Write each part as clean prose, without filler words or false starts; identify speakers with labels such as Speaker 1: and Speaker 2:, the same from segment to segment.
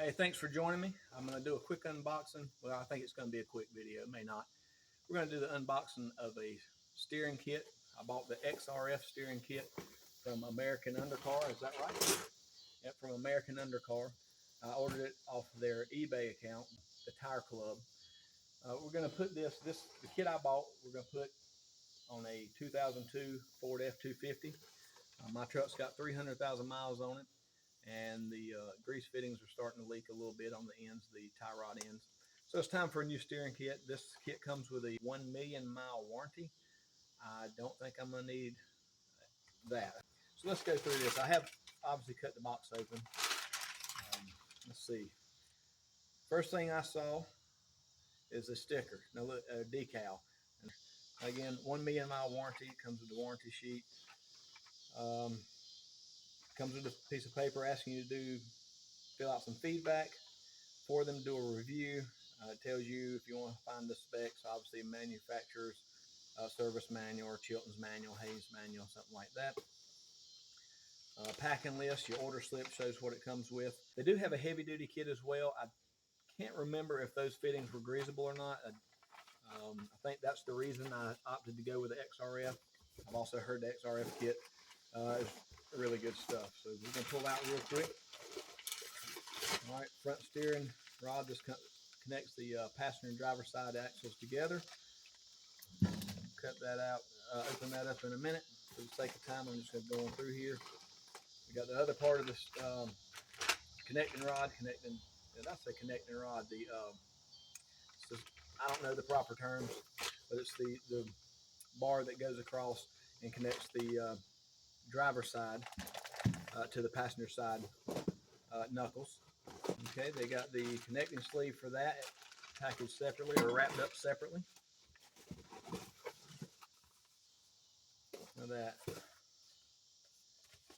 Speaker 1: Hey, thanks for joining me. I'm going to do a quick unboxing. Well, I think it's going to be a quick video. It may not. We're going to do the unboxing of a steering kit. I bought the XRF steering kit from American Undercar. Is that right? Yep, from American Undercar. I ordered it off their eBay account, the Tire Club. We're going to put the kit I bought, we're going to put on a 2002 Ford F-250. My truck's got 300,000 miles on it, and the grease fittings are starting to leak a little bit on the ends, the tie rod ends. So it's time for a new steering kit. This kit comes with a 1 million mile warranty. I don't think I'm going to need that. So let's go through this. I have obviously cut the box open. Let's see. First thing I saw is a sticker, a decal. And again, 1 million mile warranty. It comes with the warranty sheet. Comes with a piece of paper asking you to fill out some feedback for them to do a review. It tells you if you want to find the specs, obviously manufacturer's service manual or Chilton's manual, Hayes manual, something like that. Packing list, your order slip shows what it comes with. They do have a heavy duty kit as well. I can't remember if those fittings were greasable or not. I think that's the reason I opted to go with the XRF. I've also heard the XRF kit is really good stuff. So we're going to pull out real quick. All right, front steering rod just connects the passenger and driver side axles together. Cut that out, open that up in a minute. For the sake of time, I'm just going to go on through here. We got the other part of this connecting rod, did I say connecting rod? I don't know the proper terms, but it's the bar that goes across and connects the driver's side to the passenger side knuckles. Okay, they got the connecting sleeve for that packaged separately or wrapped up separately. Now that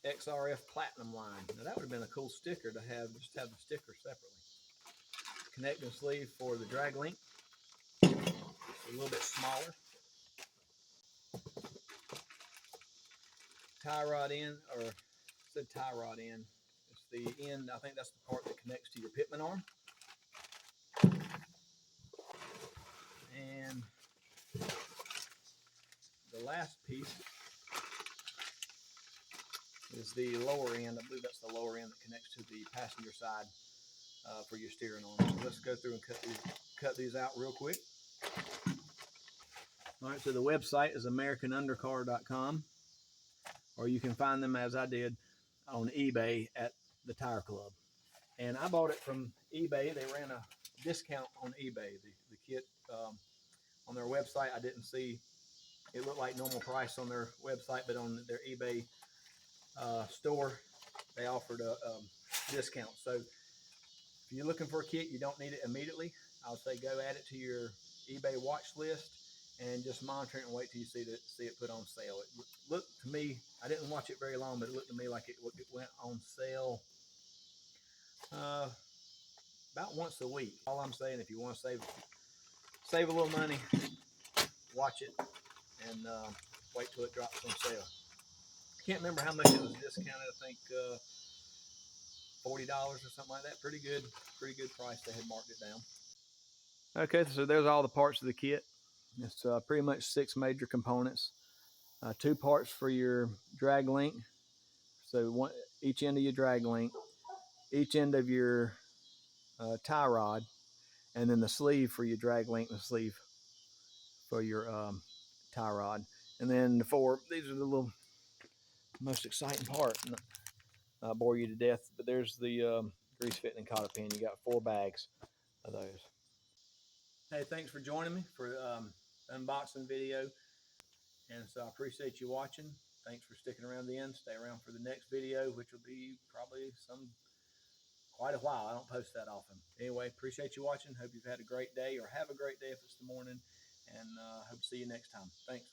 Speaker 1: XRF Platinum line. Now that would have been a cool sticker to have, just have the sticker separately. Connecting sleeve for the drag link. It's a little bit smaller. Tie rod end, or I said tie rod end. It's the end, I think that's the part that connects to your pitman arm. And the last piece is the lower end. I believe that's the lower end that connects to the passenger side for your steering arm. So let's go through and cut these out real quick. All right, so the website is AmericanUndercar.com, or you can find them, as I did, on eBay at the Tire Club. And I bought it from eBay. They ran a discount on eBay. The kit on their website, I didn't see. It looked like normal price on their website, but on their eBay store, they offered a discount. So if you're looking for a kit, you don't need it immediately. I would say go add it to your eBay watch list and just monitor it and wait till you see it put on sale. It looked to me, I didn't watch it very long, but it looked to me like it went on sale about once a week. All I'm saying, if you want to save a little money, watch it and wait till it drops on sale. I can't remember how much it was discounted. I think $40 or something like that. Pretty good price. They had marked it down. Okay, so there's all the parts of the kit. It's pretty much 6 major components. 2 parts for your drag link. So each end of your drag link, each end of your tie rod, and then the sleeve for your drag link, and the sleeve for your tie rod. And then these are the most exciting part. I'll bore you to death, but there's the grease fitting and cotter pin. You got 4 bags of those. Hey, thanks for joining me for unboxing video. And so I appreciate you watching. Thanks for sticking around the end. Stay around for the next video, which will be probably quite a while. I don't post that often. Anyway, appreciate you watching. Hope you've had a great day, or have a great day if it's the morning. And hope to see you next time. Thanks.